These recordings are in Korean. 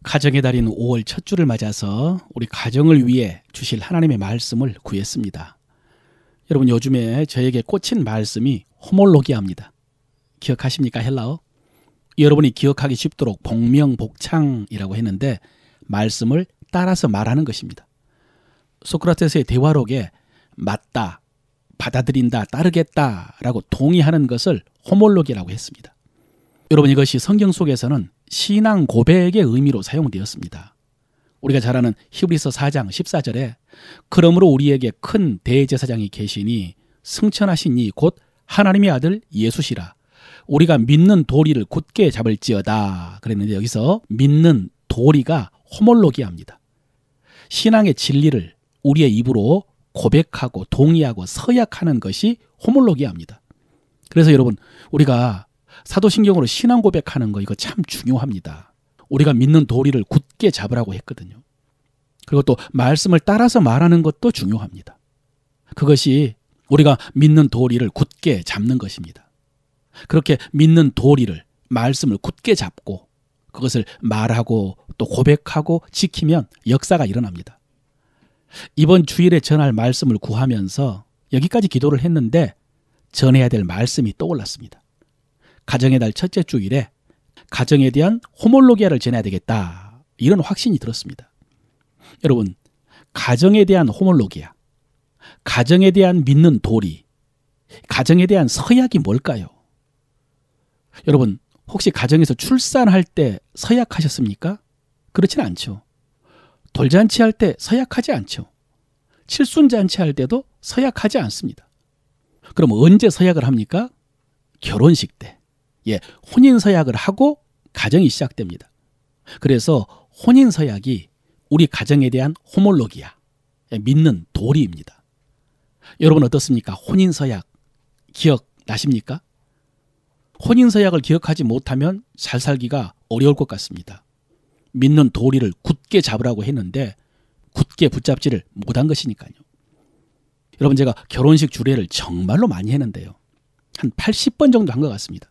가정의 달인 5월 첫 주를 맞아서 우리 가정을 위해 주실 하나님의 말씀을 구했습니다. 여러분, 요즘에 저에게 꽂힌 말씀이 호몰로기아입니다. 기억하십니까? 헬라어? 여러분이 기억하기 쉽도록 복명복창이라고 했는데 말씀을 따라서 말하는 것입니다. 소크라테스의 대화록에 맞다, 받아들인다, 따르겠다라고 동의하는 것을 호몰로기라고 했습니다. 여러분, 이것이 성경 속에서는 신앙 고백의 의미로 사용되었습니다. 우리가 잘 아는 히브리서 4장 14절에 그러므로 우리에게 큰 대제사장이 계시니 승천하신 이 곧 하나님의 아들 예수시라. 우리가 믿는 도리를 굳게 잡을지어다 그랬는데, 여기서 믿는 도리가 호몰로기아입니다. 신앙의 진리를 우리의 입으로 고백하고 동의하고 서약하는 것이 호몰로기아입니다. 그래서 여러분, 우리가 사도신경으로 신앙 고백하는 거 이거 참 중요합니다. 우리가 믿는 도리를 굳게 잡으라고 했거든요. 그리고 또 말씀을 따라서 말하는 것도 중요합니다. 그것이 우리가 믿는 도리를 굳게 잡는 것입니다. 그렇게 믿는 도리를, 말씀을 굳게 잡고 그것을 말하고 또 고백하고 지키면 역사가 일어납니다. 이번 주일에 전할 말씀을 구하면서 여기까지 기도를 했는데 전해야 될 말씀이 떠올랐습니다. 가정의 달 첫째 주일에 가정에 대한 호몰로기아를 전해야 되겠다, 이런 확신이 들었습니다. 여러분, 가정에 대한 호몰로기아, 가정에 대한 믿는 도리, 가정에 대한 서약이 뭘까요? 여러분, 혹시 가정에서 출산할 때 서약하셨습니까? 그렇지는 않죠. 돌잔치 할 때 서약하지 않죠. 칠순잔치 할 때도 서약하지 않습니다. 그럼 언제 서약을 합니까? 결혼식 때. 혼인서약을 하고 가정이 시작됩니다. 그래서 혼인서약이 우리 가정에 대한 호몰로기아, 믿는 도리입니다. 여러분 어떻습니까? 혼인서약 기억나십니까? 혼인서약을 기억하지 못하면 잘 살기가 어려울 것 같습니다. 믿는 도리를 굳게 잡으라고 했는데 굳게 붙잡지를 못한 것이니까요. 여러분, 제가 결혼식 주례를 정말로 많이 했는데요, 한 80번 정도 한 것 같습니다.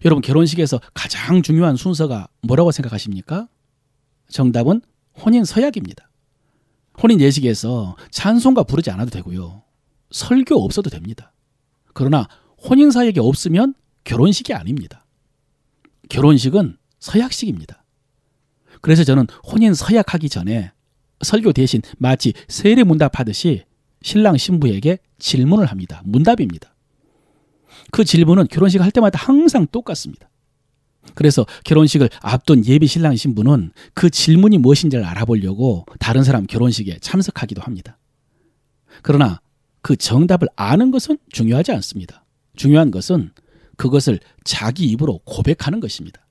여러분, 결혼식에서 가장 중요한 순서가 뭐라고 생각하십니까? 정답은 혼인서약입니다. 혼인 예식에서 찬송가 부르지 않아도 되고요, 설교 없어도 됩니다. 그러나 혼인서약이 없으면 결혼식이 아닙니다. 결혼식은 서약식입니다. 그래서 저는 혼인서약하기 전에 설교 대신 마치 세례문답하듯이 신랑 신부에게 질문을 합니다. 문답입니다. 그 질문은 결혼식 할 때마다 항상 똑같습니다. 그래서 결혼식을 앞둔 예비 신랑 신부는 그 질문이 무엇인지를 알아보려고 다른 사람 결혼식에 참석하기도 합니다. 그러나 그 정답을 아는 것은 중요하지 않습니다. 중요한 것은 그것을 자기 입으로 고백하는 것입니다.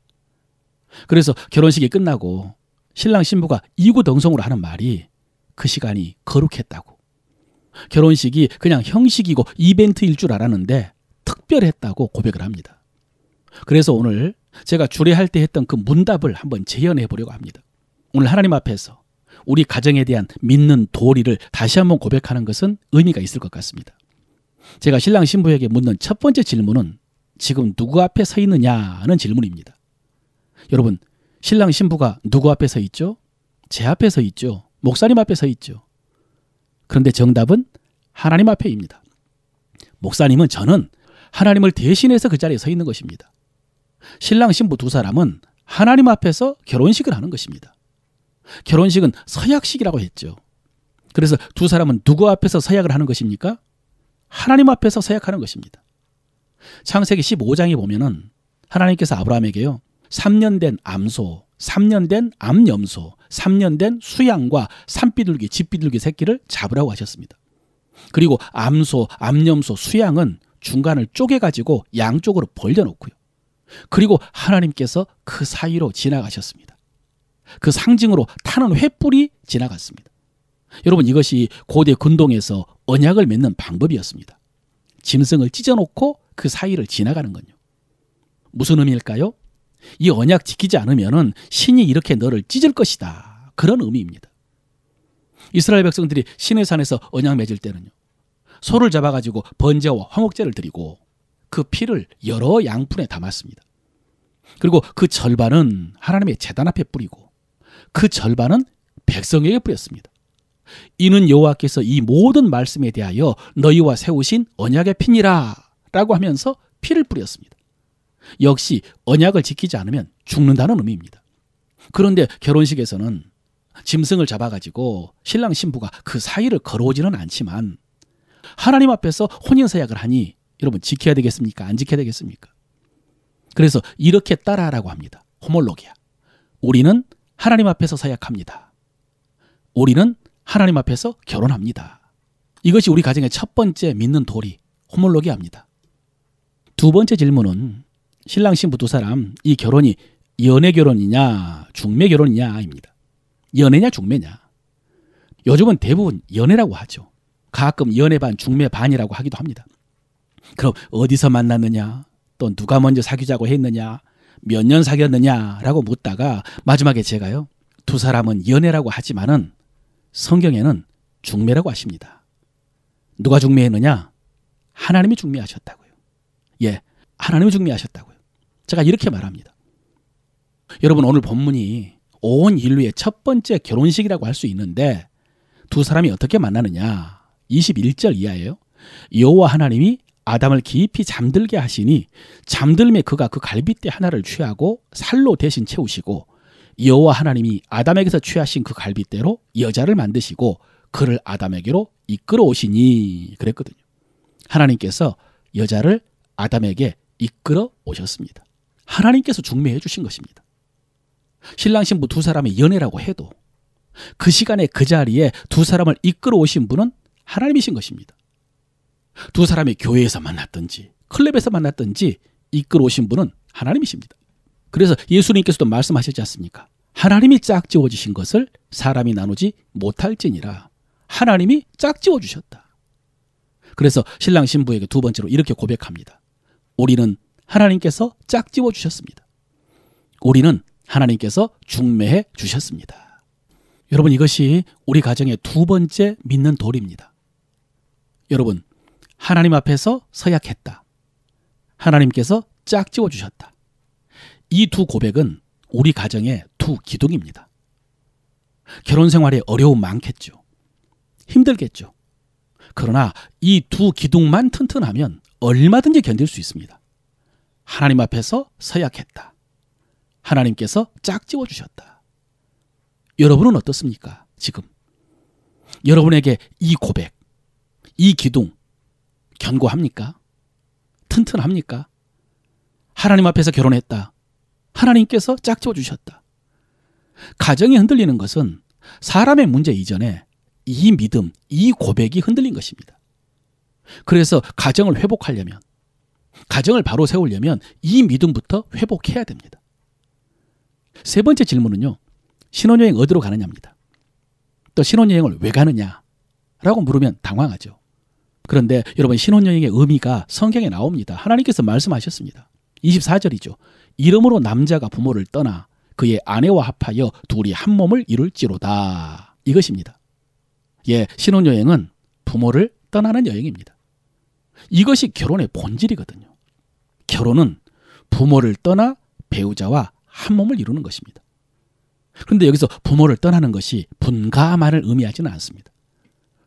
그래서 결혼식이 끝나고 신랑 신부가 이구동성으로 하는 말이 그 시간이 거룩했다고, 결혼식이 그냥 형식이고 이벤트일 줄 알았는데 특별했다고 고백을 합니다. 그래서 오늘 제가 주례할 때 했던 그 문답을 한번 재현해 보려고 합니다. 오늘 하나님 앞에서 우리 가정에 대한 믿는 도리를 다시 한번 고백하는 것은 의미가 있을 것 같습니다. 제가 신랑 신부에게 묻는 첫 번째 질문은 지금 누구 앞에 서 있느냐는 질문입니다. 여러분, 신랑 신부가 누구 앞에 서 있죠? 제 앞에 서 있죠. 목사님 앞에 서 있죠. 그런데 정답은 하나님 앞에입니다. 목사님은, 저는 하나님을 대신해서 그 자리에 서 있는 것입니다. 신랑 신부 두 사람은 하나님 앞에서 결혼식을 하는 것입니다. 결혼식은 서약식이라고 했죠. 그래서 두 사람은 누구 앞에서 서약을 하는 것입니까? 하나님 앞에서 서약하는 것입니다. 창세기 15장에 보면은 하나님께서 아브라함에게요, 3년 된 암소, 3년 된 암염소, 3년 된 수양과 산비둘기, 집비둘기 새끼를 잡으라고 하셨습니다. 그리고 암소, 암염소, 수양은 중간을 쪼개가지고 양쪽으로 벌려놓고요, 그리고 하나님께서 그 사이로 지나가셨습니다. 그 상징으로 타는 횃불이 지나갔습니다. 여러분, 이것이 고대 근동에서 언약을 맺는 방법이었습니다. 짐승을 찢어놓고 그 사이를 지나가는 건요. 무슨 의미일까요? 이 언약 지키지 않으면 신이 이렇게 너를 찢을 것이다, 그런 의미입니다. 이스라엘 백성들이 시내산에서 언약 맺을 때는요, 소를 잡아가지고 번제와 화목제를 드리고 그 피를 여러 양푼에 담았습니다. 그리고 그 절반은 하나님의 제단 앞에 뿌리고 그 절반은 백성에게 뿌렸습니다. 이는 여호와께서 이 모든 말씀에 대하여 너희와 세우신 언약의 피니라 라고 하면서 피를 뿌렸습니다. 역시 언약을 지키지 않으면 죽는다는 의미입니다. 그런데 결혼식에서는 짐승을 잡아가지고 신랑 신부가 그 사이를 걸어오지는 않지만 하나님 앞에서 혼인서약을 하니 여러분 지켜야 되겠습니까? 안 지켜야 되겠습니까? 그래서 이렇게 따라하라고 합니다. 호몰로기아. 우리는 하나님 앞에서 서약합니다. 우리는 하나님 앞에서 결혼합니다. 이것이 우리 가정의 첫 번째 믿는 도리, 호몰로기아입니다. 두 번째 질문은 신랑 신부 두 사람 이 결혼이 연애 결혼이냐 중매 결혼이냐입니다. 연애냐 중매냐. 요즘은 대부분 연애라고 하죠. 가끔 연애 반 중매 반이라고 하기도 합니다. 그럼 어디서 만났느냐, 또 누가 먼저 사귀자고 했느냐, 몇 년 사귀었느냐라고 묻다가 마지막에 제가요, 두 사람은 연애라고 하지만은 성경에는 중매라고 하십니다. 누가 중매했느냐? 하나님이 중매하셨다고요. 예, 하나님이 중매하셨다고요. 제가 이렇게 말합니다. 여러분, 오늘 본문이 온 인류의 첫 번째 결혼식이라고 할 수 있는데 두 사람이 어떻게 만나느냐? 21절 이하예요. 여호와 하나님이 아담을 깊이 잠들게 하시니 잠들매 그가 그 갈빗대 하나를 취하고 살로 대신 채우시고 여호와 하나님이 아담에게서 취하신 그 갈빗대로 여자를 만드시고 그를 아담에게로 이끌어 오시니 그랬거든요. 하나님께서 여자를 아담에게 이끌어 오셨습니다. 하나님께서 중매해 주신 것입니다. 신랑 신부 두 사람의 연애라고 해도 그 시간에 그 자리에 두 사람을 이끌어 오신 분은 하나님이신 것입니다. 두 사람이 교회에서 만났든지 클럽에서 만났든지 이끌어 오신 분은 하나님이십니다. 그래서 예수님께서도 말씀하셨지 않습니까? 하나님이 짝지어 주신 것을 사람이 나누지 못할지니라. 하나님이 짝지어 주셨다. 그래서 신랑 신부에게 두 번째로 이렇게 고백합니다. 우리는 하나님께서 짝지어 주셨습니다. 우리는 하나님께서 중매해 주셨습니다. 여러분, 이것이 우리 가정의 두 번째 믿는 도리입니다. 여러분, 하나님 앞에서 서약했다. 하나님께서 짝지어 주셨다. 이 두 고백은 우리 가정의 두 기둥입니다. 결혼 생활에 어려움 많겠죠. 힘들겠죠. 그러나 이 두 기둥만 튼튼하면 얼마든지 견딜 수 있습니다. 하나님 앞에서 서약했다. 하나님께서 짝지어 주셨다. 여러분은 어떻습니까? 지금 여러분에게 이 고백, 이 기둥 견고합니까? 튼튼합니까? 하나님 앞에서 결혼했다. 하나님께서 짝지어 주셨다. 가정이 흔들리는 것은 사람의 문제 이전에 이 믿음, 이 고백이 흔들린 것입니다. 그래서 가정을 회복하려면, 가정을 바로 세우려면 이 믿음부터 회복해야 됩니다. 세 번째 질문은요, 신혼여행 어디로 가느냐입니다. 또 신혼여행을 왜 가느냐라고 물으면 당황하죠. 그런데 여러분, 신혼여행의 의미가 성경에 나옵니다. 하나님께서 말씀하셨습니다. 24절이죠. 이러므로 남자가 부모를 떠나 그의 아내와 합하여 둘이 한 몸을 이룰지로다. 이것입니다. 예, 신혼여행은 부모를 떠나는 여행입니다. 이것이 결혼의 본질이거든요. 결혼은 부모를 떠나 배우자와 한 몸을 이루는 것입니다. 그런데 여기서 부모를 떠나는 것이 분가만을 의미하지는 않습니다.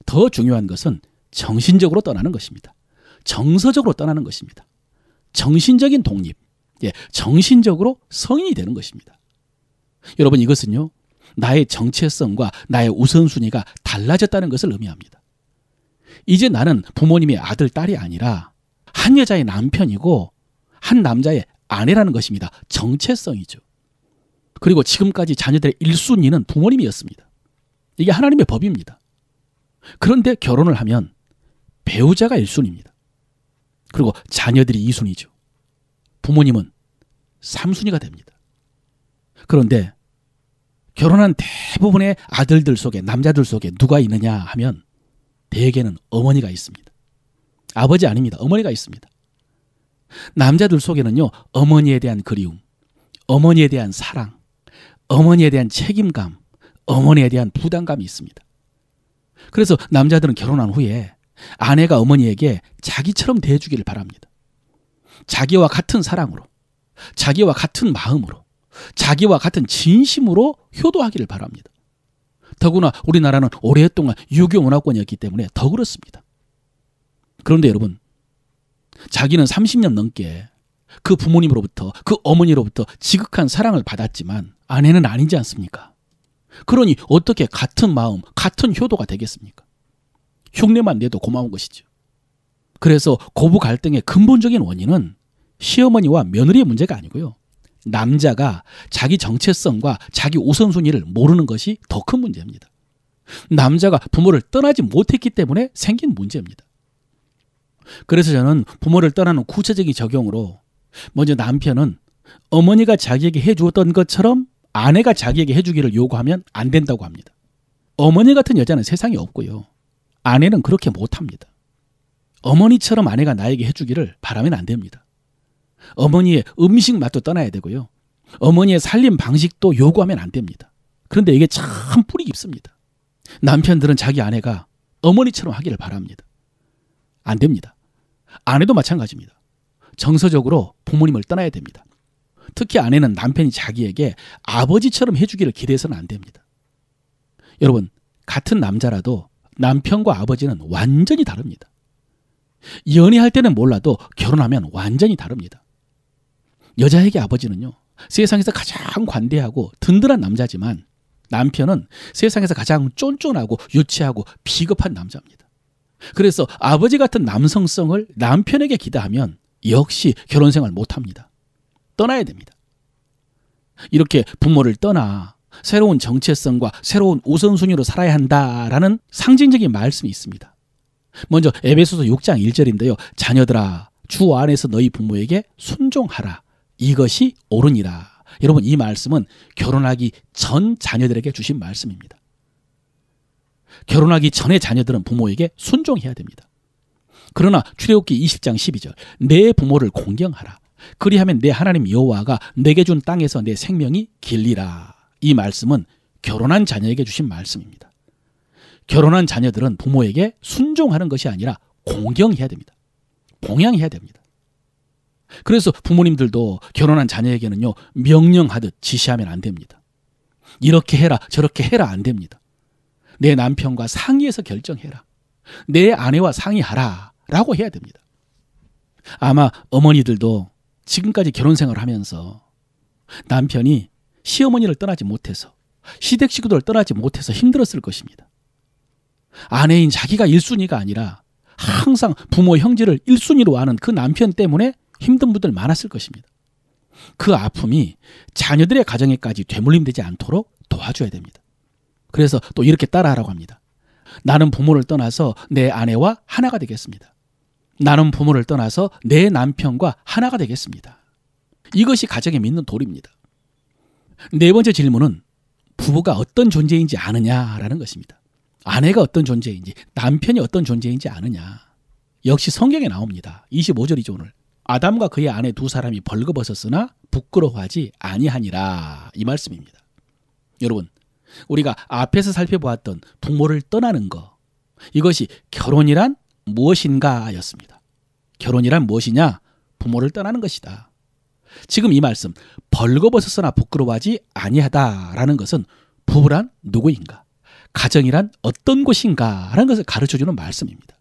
더 중요한 것은 정신적으로 떠나는 것입니다. 정서적으로 떠나는 것입니다. 정신적인 독립, 예, 정신적으로 성인이 되는 것입니다. 여러분, 이것은요, 나의 정체성과 나의 우선순위가 달라졌다는 것을 의미합니다. 이제 나는 부모님의 아들, 딸이 아니라 한 여자의 남편이고 한 남자의 아내라는 것입니다. 정체성이죠. 그리고 지금까지 자녀들의 1순위는 부모님이었습니다. 이게 하나님의 법입니다. 그런데 결혼을 하면 배우자가 1순위입니다. 그리고 자녀들이 2순위죠. 부모님은 3순위가 됩니다. 그런데 결혼한 대부분의 아들들 속에, 남자들 속에 누가 있느냐 하면 대개는 어머니가 있습니다. 아버지 아닙니다. 어머니가 있습니다. 남자들 속에는요, 어머니에 대한 그리움, 어머니에 대한 사랑, 어머니에 대한 책임감, 어머니에 대한 부담감이 있습니다. 그래서 남자들은 결혼한 후에 아내가 어머니에게 자기처럼 대해주기를 바랍니다. 자기와 같은 사랑으로, 자기와 같은 마음으로, 자기와 같은 진심으로 효도하기를 바랍니다. 더구나 우리나라는 오랫동안 유교 문화권이었기 때문에 더 그렇습니다. 그런데 여러분, 자기는 30년 넘게 그 부모님으로부터, 그 어머니로부터 지극한 사랑을 받았지만 아내는 아니지 않습니까? 그러니 어떻게 같은 마음, 같은 효도가 되겠습니까? 흉내만 내도 고마운 것이죠. 그래서 고부 갈등의 근본적인 원인은 시어머니와 며느리의 문제가 아니고요. 남자가 자기 정체성과 자기 우선순위를 모르는 것이 더 큰 문제입니다. 남자가 부모를 떠나지 못했기 때문에 생긴 문제입니다. 그래서 저는 부모를 떠나는 구체적인 적용으로 먼저 남편은 어머니가 자기에게 해주었던 것처럼 아내가 자기에게 해주기를 요구하면 안 된다고 합니다. 어머니 같은 여자는 세상에 없고요. 아내는 그렇게 못합니다. 어머니처럼 아내가 나에게 해주기를 바라면 안 됩니다. 어머니의 음식 맛도 떠나야 되고요. 어머니의 살림 방식도 요구하면 안 됩니다. 그런데 이게 참 뿌리 깊습니다. 남편들은 자기 아내가 어머니처럼 하기를 바랍니다. 안 됩니다. 아내도 마찬가지입니다. 정서적으로 부모님을 떠나야 됩니다. 특히 아내는 남편이 자기에게 아버지처럼 해주기를 기대해서는 안 됩니다. 여러분, 같은 남자라도 남편과 아버지는 완전히 다릅니다. 연애할 때는 몰라도 결혼하면 완전히 다릅니다. 여자에게 아버지는요, 세상에서 가장 관대하고 든든한 남자지만 남편은 세상에서 가장 쫀쫀하고 유치하고 비겁한 남자입니다. 그래서 아버지 같은 남성성을 남편에게 기대하면 역시 결혼 생활 못합니다. 떠나야 됩니다. 이렇게 부모를 떠나 새로운 정체성과 새로운 우선순위로 살아야 한다라는 상징적인 말씀이 있습니다. 먼저 에베소서 6장 1절인데요. 자녀들아, 주 안에서 너희 부모에게 순종하라. 이것이 옳으니라. 여러분, 이 말씀은 결혼하기 전 자녀들에게 주신 말씀입니다. 결혼하기 전에 자녀들은 부모에게 순종해야 됩니다. 그러나 출애굽기 20장 12절 내 부모를 공경하라. 그리하면 내 하나님 여호와가 내게 준 땅에서 내 생명이 길리라. 이 말씀은 결혼한 자녀에게 주신 말씀입니다. 결혼한 자녀들은 부모에게 순종하는 것이 아니라 공경해야 됩니다. 봉양해야 됩니다. 그래서 부모님들도 결혼한 자녀에게는요, 명령하듯 지시하면 안 됩니다. 이렇게 해라, 저렇게 해라 안 됩니다. 내 남편과 상의해서 결정해라. 내 아내와 상의하라 라고 해야 됩니다. 아마 어머니들도 지금까지 결혼 생활을 하면서 남편이 시어머니를 떠나지 못해서, 시댁 식구들을 떠나지 못해서 힘들었을 것입니다. 아내인 자기가 1순위가 아니라 항상 부모 형제를 1순위로 하는 그 남편 때문에 힘든 분들 많았을 것입니다. 그 아픔이 자녀들의 가정에까지 되물림되지 않도록 도와줘야 됩니다. 그래서 또 이렇게 따라하라고 합니다. 나는 부모를 떠나서 내 아내와 하나가 되겠습니다. 나는 부모를 떠나서 내 남편과 하나가 되겠습니다. 이것이 가정에 믿는 도리입니다. 네 번째 질문은 부부가 어떤 존재인지 아느냐라는 것입니다. 아내가 어떤 존재인지, 남편이 어떤 존재인지 아느냐. 역시 성경에 나옵니다. 25절이죠 오늘. 아담과 그의 아내 두 사람이 벌거벗었으나 부끄러워하지 아니하니라. 이 말씀입니다. 여러분, 우리가 앞에서 살펴보았던 부모를 떠나는 것, 이것이 결혼이란 무엇인가 였습니다. 결혼이란 무엇이냐? 부모를 떠나는 것이다. 지금 이 말씀, 벌거벗었으나 부끄러워하지 아니하다라는 것은 부부란 누구인가? 가정이란 어떤 곳인가? 라는 것을 가르쳐주는 말씀입니다.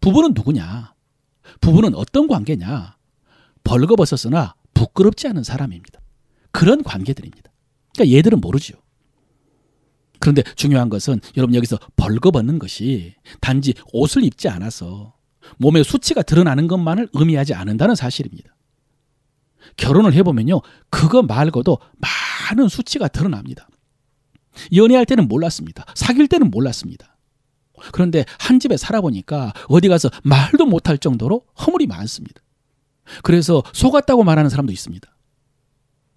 부부는 누구냐? 부부는 어떤 관계냐? 벌거벗었으나 부끄럽지 않은 사람입니다. 그런 관계들입니다. 그러니까 얘들은 모르죠. 그런데 중요한 것은 여러분, 여기서 벌거벗는 것이 단지 옷을 입지 않아서 몸에 수치가 드러나는 것만을 의미하지 않는다는 사실입니다. 결혼을 해보면요, 그거 말고도 많은 수치가 드러납니다. 연애할 때는 몰랐습니다. 사귈 때는 몰랐습니다. 그런데 한 집에 살아보니까 어디 가서 말도 못할 정도로 허물이 많습니다. 그래서 속았다고 말하는 사람도 있습니다.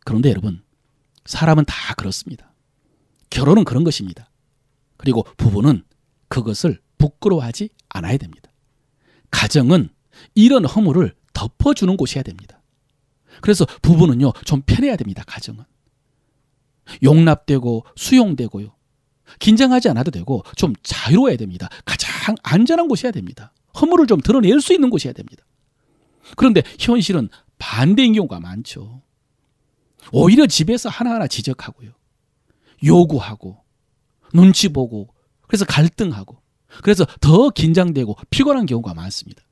그런데 여러분, 사람은 다 그렇습니다. 결혼은 그런 것입니다. 그리고 부부는 그것을 부끄러워하지 않아야 됩니다. 가정은 이런 허물을 덮어주는 곳이어야 됩니다. 그래서 부부는요, 좀 편해야 됩니다. 가정은 용납되고 수용되고요, 긴장하지 않아도 되고 좀 자유로워야 됩니다. 가장 안전한 곳이어야 됩니다. 허물을 좀 드러낼 수 있는 곳이어야 됩니다. 그런데 현실은 반대인 경우가 많죠. 오히려 집에서 하나하나 지적하고요. 요구하고 눈치 보고 그래서 갈등하고 그래서 더 긴장되고 피곤한 경우가 많습니다.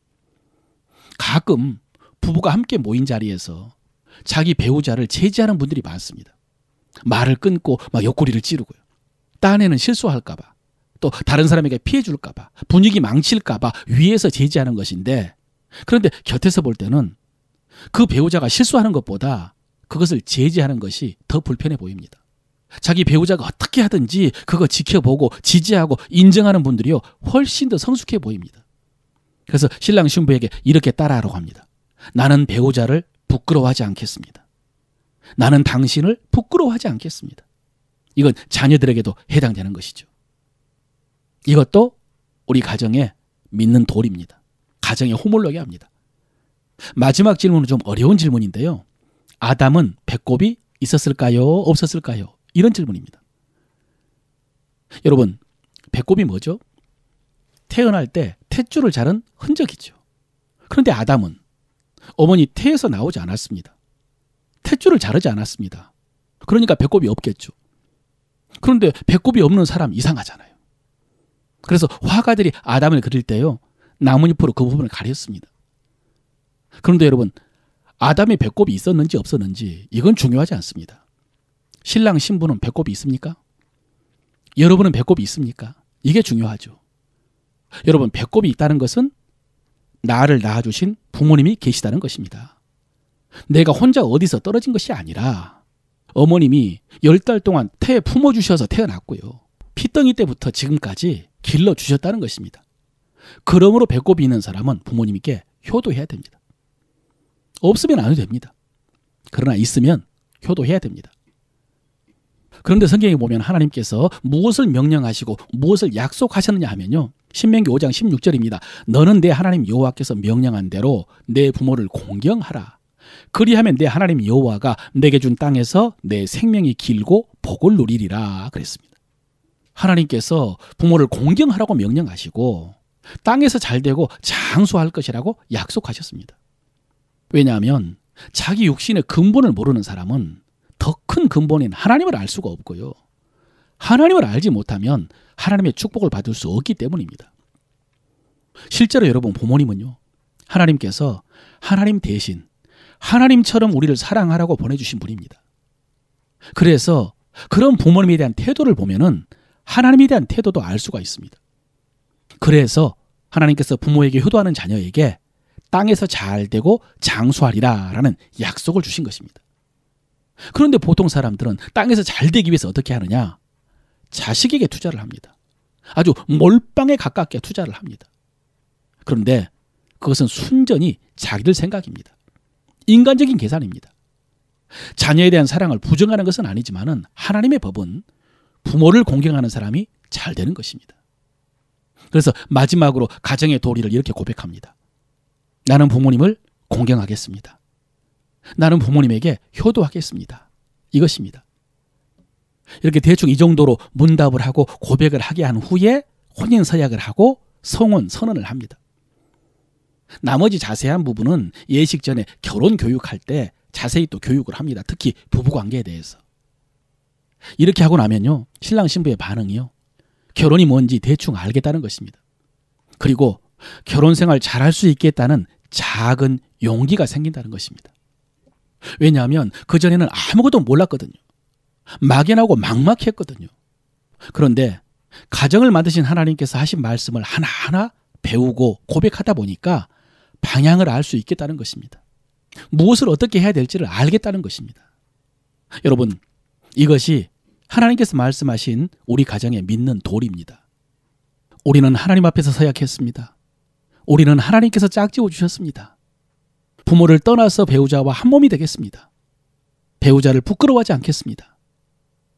가끔 부부가 함께 모인 자리에서 자기 배우자를 제지하는 분들이 많습니다. 말을 끊고 막 옆구리를 찌르고요. 딴에는 실수할까 봐, 또 다른 사람에게 피해 줄까 봐, 분위기 망칠까 봐 위에서 제지하는 것인데, 그런데 곁에서 볼 때는 그 배우자가 실수하는 것보다 그것을 제지하는 것이 더 불편해 보입니다. 자기 배우자가 어떻게 하든지 그거 지켜보고 지지하고 인정하는 분들이요 훨씬 더 성숙해 보입니다. 그래서 신랑 신부에게 이렇게 따라하라고 합니다. 나는 배우자를 부끄러워하지 않겠습니다. 나는 당신을 부끄러워하지 않겠습니다. 이건 자녀들에게도 해당되는 것이죠. 이것도 우리 가정에 믿는 돌입니다. 가정에 호몰로게 합니다. 마지막 질문은 좀 어려운 질문인데요. 아담은 배꼽이 있었을까요? 없었을까요? 이런 질문입니다. 여러분, 배꼽이 뭐죠? 태어날 때 탯줄을 자른 흔적이죠. 그런데 아담은 어머니 태에서 나오지 않았습니다. 탯줄을 자르지 않았습니다. 그러니까 배꼽이 없겠죠. 그런데 배꼽이 없는 사람 이상하잖아요. 그래서 화가들이 아담을 그릴 때요, 나뭇잎으로 그 부분을 가렸습니다. 그런데 여러분, 아담이 배꼽이 있었는지 없었는지 이건 중요하지 않습니다. 신랑 신부는 배꼽이 있습니까? 여러분은 배꼽이 있습니까? 이게 중요하죠. 여러분, 배꼽이 있다는 것은 나를 낳아주신 부모님이 계시다는 것입니다. 내가 혼자 어디서 떨어진 것이 아니라 어머님이 10달 동안 태에 품어주셔서 태어났고요. 피덩이 때부터 지금까지 길러주셨다는 것입니다. 그러므로 배꼽이 있는 사람은 부모님께 효도해야 됩니다. 없으면 안 해도 됩니다. 그러나 있으면 효도해야 됩니다. 그런데 성경에 보면 하나님께서 무엇을 명령하시고 무엇을 약속하셨느냐 하면요, 신명기 5장 16절입니다. 너는 내 하나님 여호와께서 명령한 대로 내 부모를 공경하라. 그리하면 내 하나님 여호와가 내게 준 땅에서 내 생명이 길고 복을 누리리라 그랬습니다. 하나님께서 부모를 공경하라고 명령하시고 땅에서 잘되고 장수할 것이라고 약속하셨습니다. 왜냐하면 자기 육신의 근본을 모르는 사람은 더 큰 근본인 하나님을 알 수가 없고요. 하나님을 알지 못하면 하나님의 축복을 받을 수 없기 때문입니다. 실제로 여러분, 부모님은요, 하나님께서 하나님 대신 하나님처럼 우리를 사랑하라고 보내주신 분입니다. 그래서 그런 부모님에 대한 태도를 보면은 하나님에 대한 태도도 알 수가 있습니다. 그래서 하나님께서 부모에게 효도하는 자녀에게 땅에서 잘 되고 장수하리라 라는 약속을 주신 것입니다. 그런데 보통 사람들은 땅에서 잘 되기 위해서 어떻게 하느냐? 자식에게 투자를 합니다. 아주 몰빵에 가깝게 투자를 합니다. 그런데 그것은 순전히 자기들 생각입니다. 인간적인 계산입니다. 자녀에 대한 사랑을 부정하는 것은 아니지만은 하나님의 법은 부모를 공경하는 사람이 잘 되는 것입니다. 그래서 마지막으로 가정의 도리를 이렇게 고백합니다. 나는 부모님을 공경하겠습니다. 나는 부모님에게 효도하겠습니다. 이것입니다. 이렇게 대충 이 정도로 문답을 하고 고백을 하게 한 후에 혼인 서약을 하고 성혼 선언을 합니다. 나머지 자세한 부분은 예식 전에 결혼 교육할 때 자세히 또 교육을 합니다. 특히 부부관계에 대해서. 이렇게 하고 나면요, 신랑 신부의 반응이요, 결혼이 뭔지 대충 알겠다는 것입니다. 그리고 결혼 생활 잘할 수 있겠다는 작은 용기가 생긴다는 것입니다. 왜냐하면 그전에는 아무것도 몰랐거든요. 막연하고 막막했거든요. 그런데 가정을 만드신 하나님께서 하신 말씀을 하나하나 배우고 고백하다 보니까 방향을 알 수 있겠다는 것입니다. 무엇을 어떻게 해야 될지를 알겠다는 것입니다. 여러분, 이것이 하나님께서 말씀하신 우리 가정의 믿는 도리입니다. 우리는 하나님 앞에서 서약했습니다. 우리는 하나님께서 짝지어 주셨습니다. 부모를 떠나서 배우자와 한 몸이 되겠습니다. 배우자를 부끄러워하지 않겠습니다.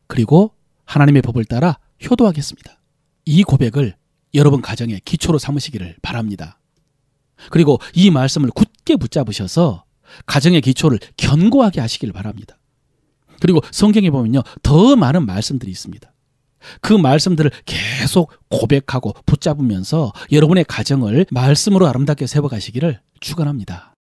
그리고 하나님의 법을 따라 효도하겠습니다. 이 고백을 여러분 가정의 기초로 삼으시기를 바랍니다. 그리고 이 말씀을 굳게 붙잡으셔서 가정의 기초를 견고하게 하시길 바랍니다. 그리고 성경에 보면요, 더 많은 말씀들이 있습니다. 그 말씀들을 계속 고백하고 붙잡으면서 여러분의 가정을 말씀으로 아름답게 세워가시기를 축원합니다.